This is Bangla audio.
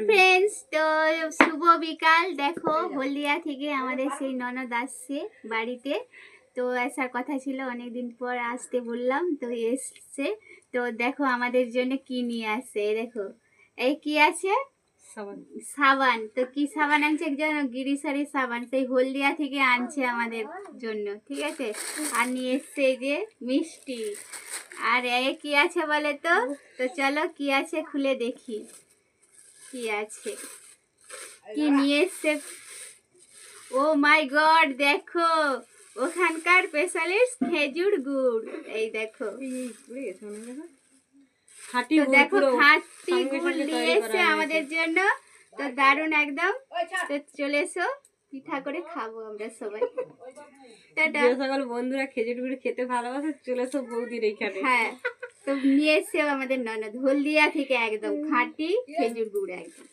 ফ্রেন্ডস, তো শুভ বিকাল। দেখো হলদিয়া থেকে আমাদের সেই ননদ আসছে বাড়িতে। তো আসার কথা ছিল, অনেকদিন পর আসতে বললাম, তো এসছে। তো দেখো আমাদের জন্য কি নিয়ে আসছে, দেখো এই কি আছে, সাবান। তো কি সাবান আনছে, একজন গিরিশারি সাবান, সেই হলদিয়া থেকে আনছে আমাদের জন্য, ঠিক আছে। আর নিয়ে এসছে এই যে মিষ্টি। আর এ কি আছে বলে তো চলো কি আছে খুলে দেখি কি আছে, কি নিয়ে এসছে। ও মাই গড, দেখো ওখানকার স্পেশালিস্ট খেজুর গুড়। এই দেখো, তো দেখো খাঁটি গুড় নিয়ে এসছে আমাদের জন্য। তো দারুণ একদম। তো চলে এসো, পিঠা করে খাবো আমরা সবাই। টাটা। যে সকল বন্ধুরা খেজুর গুড় খেতে ভালোবাসে চলে এসো বৌদির এইখানে। হ্যাঁ, তো নিয়ে এসছে আমাদের ননদ হলদিয়া থেকে, একদম খাঁটি খেজুর গুড় একদম।